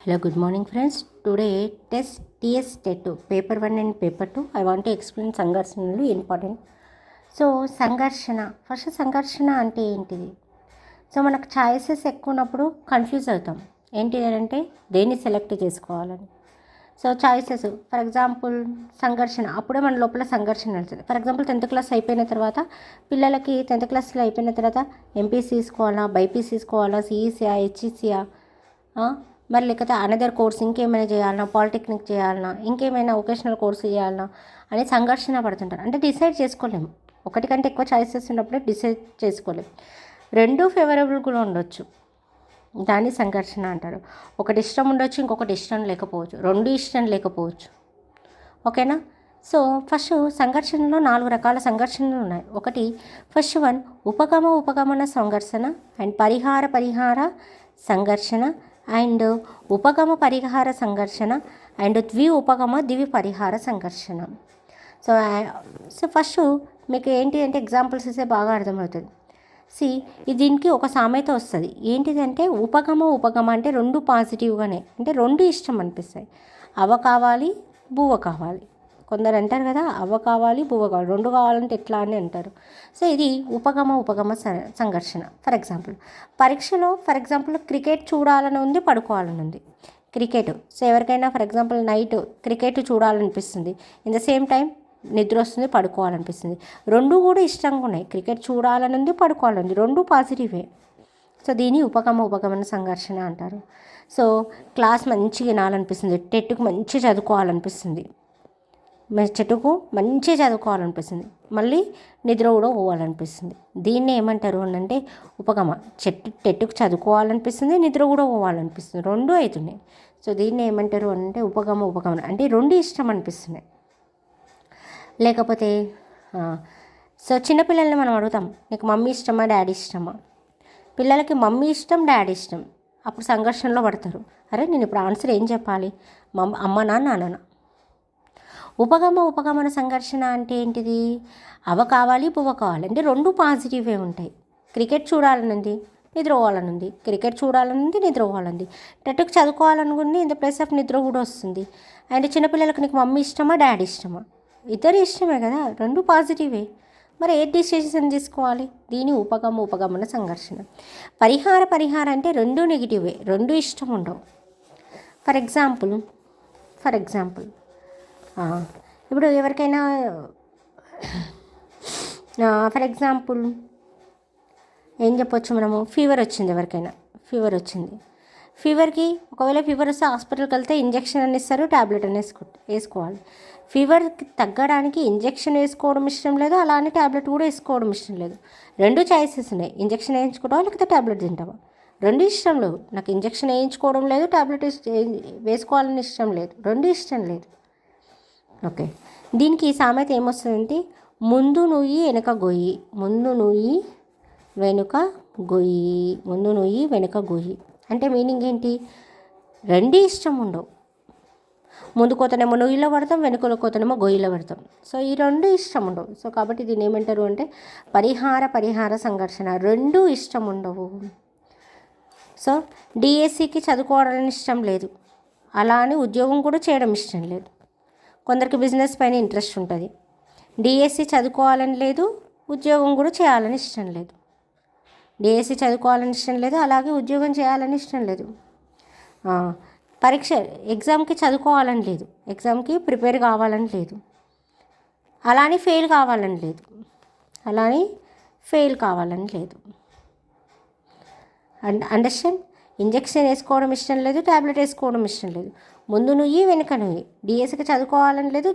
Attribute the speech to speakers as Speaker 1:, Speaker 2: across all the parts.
Speaker 1: Hello, good morning friends. Today test TS State 2 paper 1 and paper 2. I want to explain సంఘర్షణలు important. So సంఘర్షణ first సంఘర్షణ అంటే ఏంటిది? So మనకు choices ఎక్కువ ఉన్నప్పుడు కన్ఫ్యూజ్ అవుతాం. ఏంటి అంటే దేన్ని సెలెక్ట్ చేసుకోవాలని. సో చాయిసెస్ ఫర్ ఎగ్జాంపుల్ సంఘర్షణ అప్పుడే మన లోపల సంఘర్షణ నడుస్తుంది. ఫర్ ఎగ్జాంపుల్ 10th క్లాస్ అయిపోయిన తర్వాత పిల్లలకి 10th క్లాస్లో అయిపోయిన తర్వాత ఎంపీసీ తీసుకోవాలా, బైపీసీ తీసుకోవాలా, సిఈసీయా, హెచ్ఈసీయా, మరి లేకపోతే అనదర్ కోర్స్ ఇంకేమైనా చేయాలన్నా, పాలిటెక్నిక్ చేయాలన్నా, ఇంకేమైనా వొకేషనల్ కోర్స్ చేయాలన్నా అని సంఘర్షణ పడుతుంటారు. అంటే డిసైడ్ చేసుకోలేము. ఒకటి కంటే ఎక్కువ చాయిసెస్ ఉన్నప్పుడే డిసైడ్ చేసుకోలేము. రెండు ఫేవరబుల్ కూడా ఉండొచ్చు, దాన్ని సంఘర్షణ అంటారు. ఒకటి ఇష్టం ఉండొచ్చు, ఇంకొకటి ఇష్టం లేకపోవచ్చు, రెండు ఇష్టం లేకపోవచ్చు. ఓకేనా? సో ఫస్ట్ సంఘర్షణలో 4 రకాల సంఘర్షణలు ఉన్నాయి. ఒకటి ఫస్ట్ వన్ ఉపగమన సంఘర్షణ అండ్ పరిహార సంఘర్షణ అండ్ ఉపగమ పరిహార సంఘర్షణ అండ్ దివి పరిహార సంఘర్షణ. సో ఫస్ట్ మీకు ఏంటి అంటే ఎగ్జాంపుల్స్ ఇస్తే బాగా అర్థమవుతుంది. దీనికి ఒక సామెత వస్తుంది. ఏంటిది అంటే ఉపగమ అంటే రెండు పాజిటివ్గానే, అంటే రెండు ఇష్టం అనిపిస్తాయి. అవ కావాలి, బువ్వ కావాలి. కొందరు అంటారు కదా, అవ్వ కావాలి, బువ్వ కావాలి, రెండు కావాలంటే ఎట్లా అని అంటారు. సో ఇది ఉపగమ సంఘర్షణ. ఫర్ ఎగ్జాంపుల్ పరీక్షలో క్రికెట్ చూడాలని ఉంది, పడుకోవాలని ఉంది. క్రికెట్, సో ఎవరికైనా ఫర్ ఎగ్జాంపుల్ నైట్ క్రికెట్ చూడాలనిపిస్తుంది, ఇన్ ద సేమ్ టైం నిద్ర వస్తుంది, పడుకోవాలనిపిస్తుంది. రెండు కూడా ఇష్టంగా ఉన్నాయి. క్రికెట్ చూడాలని ఉంది, పడుకోవాలని, రెండు పాజిటివే. సో దీన్ని ఉపగమన సంఘర్షణ అంటారు. సో క్లాస్ మంచిగా వినాలనిపిస్తుంది, టెట్కి మంచిగా చదువుకోవాలనిపిస్తుంది, చెట్టుకు మంచిగా చదువుకోవాలనిపిస్తుంది, మళ్ళీ నిద్ర కూడా పోవాలనిపిస్తుంది. దీన్ని ఏమంటారు అని అంటే ఉపగమ. టెట్టుకు చదువుకోవాలనిపిస్తుంది, నిద్ర కూడా పోవాలనిపిస్తుంది, రెండు అవుతున్నాయి. సో దీన్ని ఏమంటారు అని అంటే ఉపగమన, అంటే రెండు ఇష్టం అనిపిస్తున్నాయి. లేకపోతే సో చిన్నపిల్లల్ని మనం అడుగుతాం, నీకు మమ్మీ ఇష్టమా, డాడీ ఇష్టమా? పిల్లలకి మమ్మీ ఇష్టం, డాడీ ఇష్టం. అప్పుడు సంఘర్షణలో పడతారు. అరే నేను ఇప్పుడు ఆన్సర్ ఏం చెప్పాలి, అమ్మనా నాన్ననా? ఉపగమన సంఘర్షణ అంటే ఏంటిది? అవ కావాలి, బువ్వ కావాలి, అంటే రెండు పాజిటివే ఉంటాయి. క్రికెట్ చూడాలనుంది, నిద్రపోవాలనుంది, క్రికెట్ చూడాలనుంది, నిద్రపోవాలనుంది. టెట్కి చదువుకోవాలనుకుంది, ఇన్ ద ప్లేస్ ఆఫ్ నిద్ర కూడా వస్తుంది. అండ్ చిన్నపిల్లలకు నీకు మమ్మీ ఇష్టమా, డాడీ ఇష్టమా? ఇద్దరు ఇష్టమే కదా, రెండు పాజిటివే. మరి ఏ డిసిషన్ తీసుకోవాలి? దీని ఉపగమన సంఘర్షణ. పరిహార అంటే రెండు నెగిటివే, రెండు ఇష్టం ఉండవు. ఫర్ ఎగ్జాంపుల్ ఇప్పుడు ఎవరికైనా ఫర్ ఎగ్జాంపుల్ ఏం చెప్పొచ్చు మనము, ఫీవర్ వచ్చింది, ఎవరికైనా ఫీవర్ వచ్చింది. ఫీవర్కి ఒకవేళ ఫీవర్ వస్తే హాస్పిటల్కి వెళ్తే ఇంజెక్షన్ అని ఇస్తారు, ట్యాబ్లెట్ అని వేసుకోవాలి. ఫీవర్కి తగ్గడానికి ఇంజెక్షన్ వేసుకోవడం ఇష్టం లేదు, అలానే ట్యాబ్లెట్ కూడా వేసుకోవడం ఇష్టం లేదు. రెండు చాయిసెస్ ఉన్నాయి, ఇంజెక్షన్ వేయించుకుంటావా లేకపోతే ట్యాబ్లెట్ తింటావా? రెండు ఇష్టం లేవు. నాకు ఇంజెక్షన్ వేయించుకోవడం లేదు, ట్యాబ్లెట్ వేసుకోవాలని ఇష్టం లేదు, రెండు ఇష్టం లేదు. ఓకే, దీనికి సామెత ఏమొస్తుందంటే ముందు నుయ్యి వెనుక గొయ్యి, ముందు నుయ్యి వెనుక గొయ్యి. అంటే మీనింగ్ ఏంటి? రెండు ఇష్టం ఉండవు. ముందు కోతనేమో నుయ్యిలో పడతాం, వెనుకలో కోతనేమో గొయ్యిలో పడతాం. సో ఈ రెండు ఇష్టం ఉండవు. సో కాబట్టి దీన్ని ఏమంటారు అంటే పరిహార సంఘర్షణ, రెండు ఇష్టం ఉండవు. సో డిఎస్సికి చదువుకోవడానికి ఇష్టం లేదు, అలా అని ఉద్యోగం కూడా చేయడం ఇష్టం లేదు. కొందరికి బిజినెస్ పైన ఇంట్రెస్ట్ ఉంటుంది, డిఎస్సి చదువుకోవాలని లేదు, ఉద్యోగం కూడా చేయాలని ఇష్టం లేదు. డిఎస్సి చదువుకోవాలని ఇష్టం లేదు, అలాగే ఉద్యోగం చేయాలని ఇష్టం లేదు. ఎగ్జామ్కి చదువుకోవాలని లేదు, ఎగ్జామ్కి ప్రిపేర్ కావాలని లేదు, అలానే ఫెయిల్ కావాలని లేదు. అండర్స్టాండ్? ఇంజెక్షన్ వేసుకోవడం ఇష్టం లేదు, ట్యాబ్లెట్ వేసుకోవడం ఇష్టం లేదు. ముందు నుయ్యి వెనుక నుయ్యి. డిఎస్సికి చదువుకోవాలని లేదు,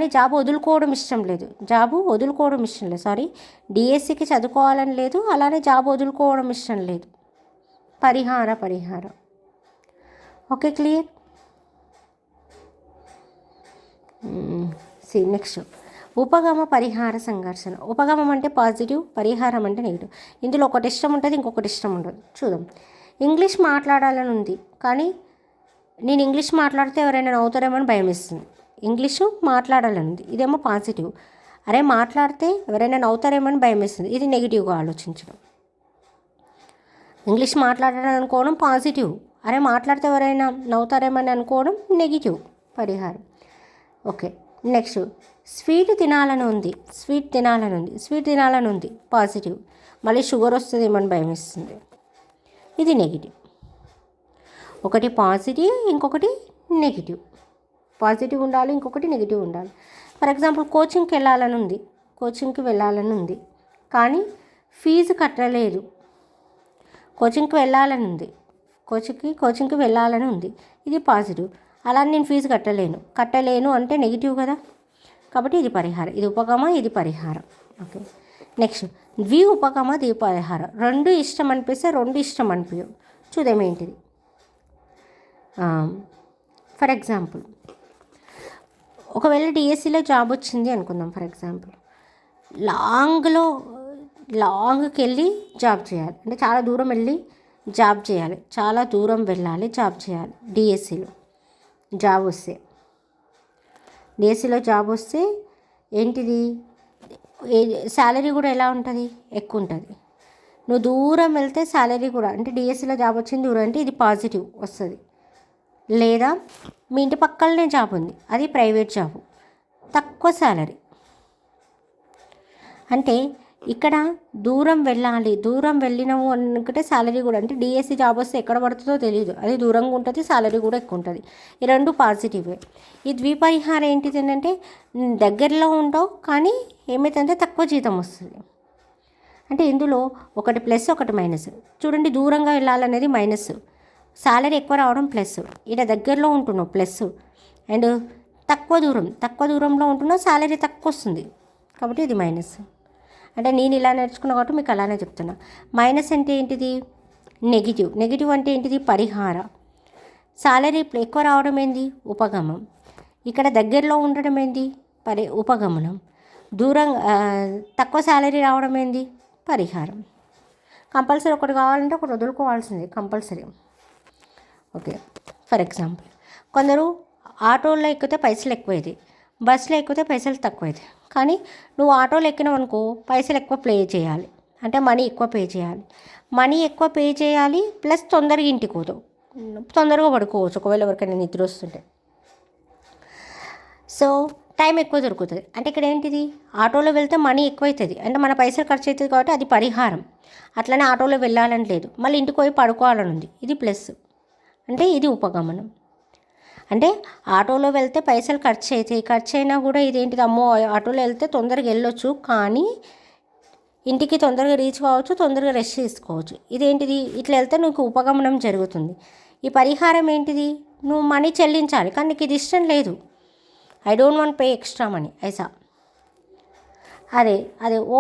Speaker 1: జాబ్ వదులుకోవడం ఇష్టం లేదు, డిఎస్సికి చదువుకోవాలని లేదు, అలానే జాబ్ వదులుకోవడం ఇష్టం లేదు. పరిహార. Okay, clear? నెక్స్ట్ ఉపగమ పరిహార సంఘర్షణ. ఉపగమం అంటే పాజిటివ్, పరిహారం అంటే నెగిటివ్. ఇందులో ఒకటి ఇష్టం ఉంటుంది, ఇంకొకటి ఇష్టం ఉండదు. చూద్దాం. ఇంగ్లీష్ మాట్లాడాలని ఉంది, కానీ నేను ఇంగ్లీష్ మాట్లాడితే ఎవరైనా నవ్వుతారేమో అని భయం వేస్తుంది. ఇంగ్లీషు మాట్లాడాలని ఉంది, ఇదేమో పాజిటివ్. అరే మాట్లాడితే ఎవరైనా నవ్వుతారేమో అని భయం వేస్తుంది, ఇది నెగిటివ్గా ఆలోచించడం. ఇంగ్లీష్ మాట్లాడాలనుకోవడం పాజిటివ్, అరే మాట్లాడితే ఎవరైనా నవ్వుతారేమని అనుకోవడం నెగిటివ్ పరిహారం. ఓకే, నెక్స్ట్ స్వీట్ తినాలని ఉంది, స్వీట్ తినాలని ఉంది పాజిటివ్. మళ్ళీ షుగర్ వస్తుందేమని భయం వేస్తుంది, ఇది నెగిటివ్. ఒకటి పాజిటివ్, ఇంకొకటి నెగిటివ్. పాజిటివ్ ఉండాలి, ఇంకొకటి నెగిటివ్ ఉండాలి. ఫర్ ఎగ్జాంపుల్ కోచింగ్కి వెళ్ళాలని ఉంది కానీ ఫీజు కట్టలేదు. కోచింగ్కి వెళ్ళాలని ఉంది, ఇది పాజిటివ్. అలా నేను ఫీజు కట్టలేను అంటే నెగిటివ్ కదా, కాబట్టి ఇది పరిహారం. ఇది ఉపగమ, ఇది పరిహారం. ఓకే, నెక్స్ట్ ద్వి ఉపగమ ద్వి పరిహారం. రెండు ఇష్టం అనిపిస్తే రెండు ఇష్టం అనిపించవు. చూద్దాం ఏంటిది. ఫర్ ఎగ్జాంపుల్ ఒకవేళ డిఎస్సిలో జాబ్ వచ్చింది అనుకుందాం. ఫర్ ఎగ్జాంపుల్ లాంగ్కి వెళ్ళి జాబ్ చేయాలి, అంటే చాలా దూరం వెళ్ళి జాబ్ చేయాలి, చాలా దూరం వెళ్ళాలి, జాబ్ చేయాలి. డిఎస్సిలో జాబ్ వస్తే ఏంటిది, శాలరీ కూడా ఎలా ఉంటుంది, ఎక్కువ ఉంటుంది. నువ్వు దూరం వెళ్తే శాలరీ కూడా, అంటే డిఎస్సిలో జాబ్ వచ్చింది దూరం అంటే ఇది పాజిటివ్ వస్తుంది. లేదా మీ ఇంటి పక్కనే జాబ్ ఉంది, అది ప్రైవేట్ జాబ్, తక్కువ శాలరీ. అంటే ఇక్కడ దూరం వెళ్ళినాము అనుకుంటే శాలరీ కూడా, అంటే డిఎస్సి జాబ్ వస్తే ఎక్కడ పడుతుందో తెలియదు, అది దూరంగా ఉంటుంది, శాలరీ కూడా ఎక్కువ ఉంటుంది. ఈ రెండు పాజిటివే. ఈ ద్విపరిహారం ఏంటిది అంటే దగ్గరలో ఉండవు కానీ ఏమైతుందంటే తక్కువ జీతం వస్తుంది. అంటే ఇందులో ఒకటి ప్లస్, ఒకటి మైనస్. చూడండి, దూరంగా వెళ్ళాలనేది మైనస్, శాలరీ ఎక్కువ రావడం ప్లస్. ఇక్కడ దగ్గరలో ఉంటున్నావు ప్లస్, అండ్ తక్కువ దూరంలో ఉంటున్నావు, శాలరీ తక్కువ వస్తుంది, కాబట్టి ఇది మైనస్. అంటే నేను ఇలా నేర్చుకున్నా కాబట్టి మీకు అలానే చెప్తున్నా. మైనస్ అంటే ఏంటిది, నెగిటివ్ అంటే ఏంటిది, పరిహార. శాలరీ ఎక్కువ రావడం ఏంది, ఉపగమం. ఇక్కడ దగ్గరలో ఉండడం ఏంది, ఉపగమనం. తక్కువ శాలరీ రావడం ఏంది, పరిహారం. కంపల్సరీ ఒకటి కావాలంటే ఒకటి వదులుకోవాల్సింది కంపల్సరీ. ఓకే, ఫర్ ఎగ్జాంపుల్ కొందరు ఆటోలో ఎక్కితే పైసలు ఎక్కువైతాయి, బస్సులో ఎక్కితే పైసలు తక్కువైతాయి. కానీ నువ్వు ఆటోలో ఎక్కినావు అనుకో, పైసలు ఎక్కువ పే చేయాలి, అంటే మనీ ఎక్కువ పే చేయాలి, ప్లస్ తొందరగా ఇంటికి పోతావు, తొందరగా పడుకోవచ్చు ఒకవేళ ఎవరికైనా నిద్ర వస్తుంటే. సో టైం ఎక్కువ దొరుకుతుంది. అంటే ఇక్కడ ఏంటిది, ఆటోలో వెళ్తే మనీ ఎక్కువ అవుతుంది, అంటే మన పైసలు ఖర్చు అవుతుంది కాబట్టి అది పరిహారం. అట్లనే ఆటోలో వెళ్ళాలని లేదు, మళ్ళీ ఇంటికి పోయి పడుకోవాలని ఉంది, ఇది ప్లస్, అంటే ఇది ఉపగమనం. అంటే ఆటోలో వెళ్తే పైసలు ఖర్చు అయినా కూడా ఇదేంటిది, అమ్మో ఆటోలో వెళ్తే తొందరగా వెళ్ళొచ్చు కానీ ఇంటికి తొందరగా రీచ్ కావచ్చు, తొందరగా రెస్ట్ తీసుకోవచ్చు. ఇదేంటిది, ఇట్లా వెళ్తే నీకు ఉపగమనం జరుగుతుంది. ఈ పరిహారం ఏంటిది, నువ్వు మనీ చెల్లించాలి కానీ నీకు ఇది ఇష్టం లేదు, I don't want pay extra money ఐసా. అదే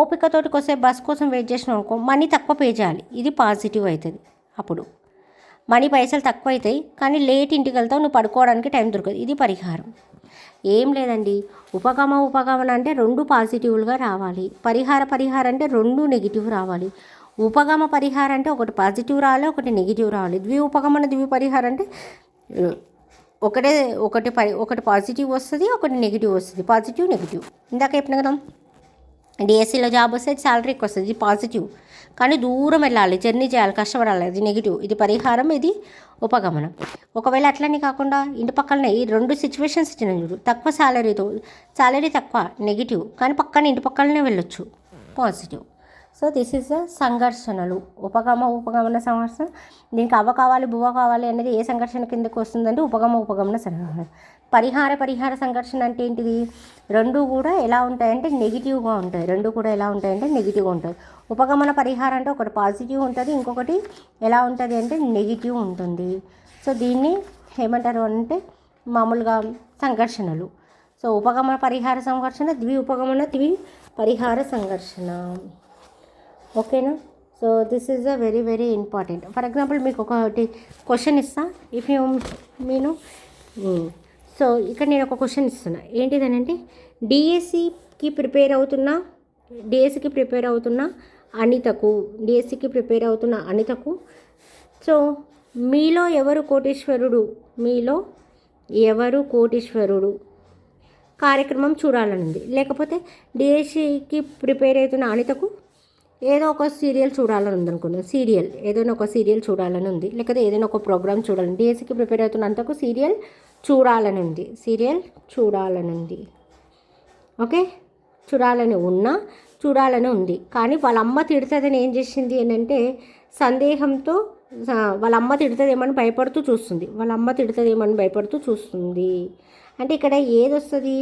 Speaker 1: ఓపికతోటి కొద్దిసేపు బస్ కోసం వెయిట్ చేసినావు అనుకో, మనీ తక్కువ పే చేయాలి, ఇది పాజిటివ్ అవుతుంది. అప్పుడు మనీ పైసలు తక్కువ అవుతాయి కానీ లేట్ ఇంటికి వెళ్తావు, నువ్వు పడుకోవడానికి టైం దొరకదు, ఇది పరిహారం. ఏం లేదండి, ఉపగమన అంటే రెండు పాజిటివ్లుగా రావాలి, పరిహారం అంటే రెండు నెగిటివ్ రావాలి. ఉపగమ పరిహారం అంటే ఒకటి పాజిటివ్ రావాలి, ఒకటి నెగిటివ్ రావాలి. ద్వి పరిహారం అంటే ఒకటి పాజిటివ్ వస్తుంది, ఒకటి నెగిటివ్ వస్తుంది, పాజిటివ్ నెగిటివ్. ఇందాక చెప్పిన కదా, డిఎస్సిలో జాబ్ వస్తే శాలరీ ఎక్కువ వస్తుంది, ఇది పాజిటివ్. కానీ దూరం వెళ్ళాలి, జర్నీ చేయాలి, కష్టపడాలి, అది నెగిటివ్. ఇది పరిహారం, ఇది ఉపగమనం. ఒకవేళ అట్లనే కాకుండా ఇంటి పక్కనే ఈ రెండు సిచ్యువేషన్స్ ఇచ్చిన చూడు, తక్కువ శాలరీ తక్కువ నెగిటివ్, కానీ పక్కన ఇంటి పక్కనే వెళ్ళొచ్చు, positive. So this is the సంఘర్షణలు, ఉపగమన సంఘర్షణ. దీనికి అవ్వ కావాలి బువ్వ కావాలి అనేది ఏ సంఘర్షణ కిందకి వస్తుందంటే ఉపగమన సంఘర్షణ. పరిహార సంఘర్షణ అంటే ఏంటిది, రెండు కూడా ఎలా ఉంటాయంటే నెగిటివ్గా ఉంటాయి, ఉపగమన పరిహారం అంటే ఒకటి పాజిటివ్ ఉంటుంది, ఇంకొకటి ఎలా ఉంటుంది అంటే నెగిటివ్ ఉంటుంది. సో దీన్ని ఏమంటారు అంటే మామూలుగా సంఘర్షణలు. సో ఉపగమన పరిహార సంఘర్షణ, ద్వి పరిహార సంఘర్షణ. ఓకేనా. So this is a very very important. For example మీకు ఒకటి క్వశ్చన్ ఇస్తా, ఇఫ్ యూ మీను. సో ఇక్కడ నేను ఒక క్వశ్చన్ ఇస్తున్నా, ఏంటిదనంటే డిఎస్సికి ప్రిపేర్ అవుతున్న అనితకు సో మీలో ఎవరు కోటీశ్వరుడు కార్యక్రమం చూడాలనుంది, లేకపోతే డిఎస్సికి ప్రిపేర్ అవుతున్న అనితకు ఏదో ఒక సీరియల్ చూడాలని ఉంది అనుకున్నాను, సీరియల్ ఏదైనా ఒక సీరియల్ చూడాలని ఉంది, లేకపోతే ఏదైనా ఒక ప్రోగ్రామ్ చూడాలని, డిఎస్సికి ప్రిపేర్ అవుతున్నంతకు సీరియల్ చూడాలని ఉంది, సీరియల్ చూడాలని ఉంది. ఓకే, చూడాలని ఉంది. కానీ వాళ్ళ అమ్మ తిడుతుందని ఏం చేసింది ఏంటంటే సందేహంతో వాళ్ళ అమ్మ తిడుతుందేమని భయపడుతూ చూస్తుంది. అంటే ఇక్కడ ఏది వస్తుంది,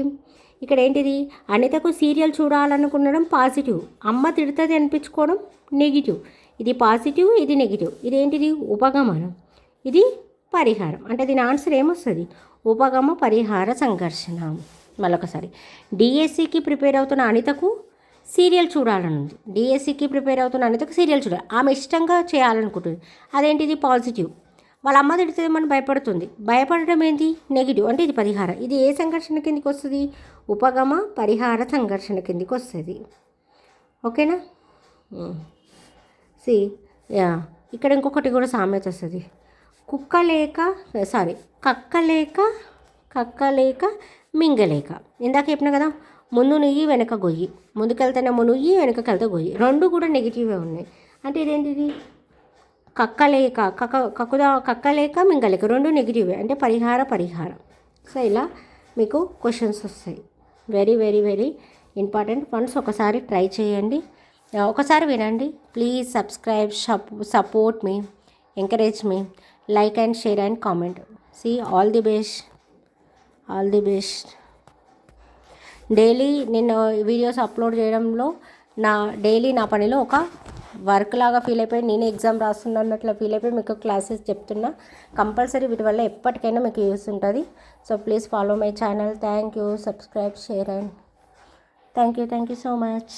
Speaker 1: ఇక్కడ ఏంటిది, అనితకు సీరియల్ చూడాలనుకునడం పాజిటివ్, అమ్మ తిడుతుంది అనిపించుకోవడం నెగిటివ్. ఇది పాజిటివ్, ఇది నెగిటివ్. ఇదేంటిది, ఉపగమనం, ఇది పరిహారం. అంటే దీని ఆన్సర్ ఏమొస్తుంది, ఉపగమ పరిహార సంఘర్షణ. మళ్ళొకసారి, డిఎస్సికి ప్రిపేర్ అవుతున్న అనితకు సీరియల్ చూడాలని ఉంది, చూడాలి, ఆమె ఇష్టంగా చేయాలనుకుంటుంది. అదేంటిది, పాజిటివ్. వాళ్ళ అమ్మ తిడుతుందేమని భయపడడం ఏంటి, నెగిటివ్. అంటే ఇది పరిహారం. ఇది ఏ సంఘర్షణ కిందకి వస్తుంది, ఉపగమ పరిహార సంఘర్షణ కిందకి వస్తుంది. ఓకేనా. ఇక్కడ ఇంకొకటి కూడా సామెత వస్తుంది, కక్కలేక మింగలేక. ఇందాక చెప్పిన కదా, ముందు నుయ్యి వెనక గొయ్యి, ముందుకెళ్తేనేమో నుయ్యి, వెనకకెళ్తే గొయ్యి, రెండు కూడా నెగిటివే ఉన్నాయి. అంటే ఇదేంటిది, కక్కలేక మింగలేక, రెండు నెగిటివే. అంటే పరిహారం. సో ఇలా మీకు క్వశ్చన్స్ వస్తాయి. Very very very important. Once ఒకసారి ట్రై చేయండి, ఒకసారి వినండి. Please subscribe, support me, encourage me, like and share and comment. All the best. Daily నేను వీడియోస్ అప్లోడ్ చేయడంలో నా పనిలో ఒక వర్క్ లాగా ఫీల్ అయిపోయి, నేను ఎగ్జామ్ రాస్తున్నట్లు ఫీల్ అయిపోయి మీకు క్లాసెస్ చెప్తున్నా. కంపల్సరీ వీటి వల్ల ఎప్పటికైనా మీకు యూస్ ఉంటుంది. So please follow my channel. Thank you. Subscribe, share and thank you so much.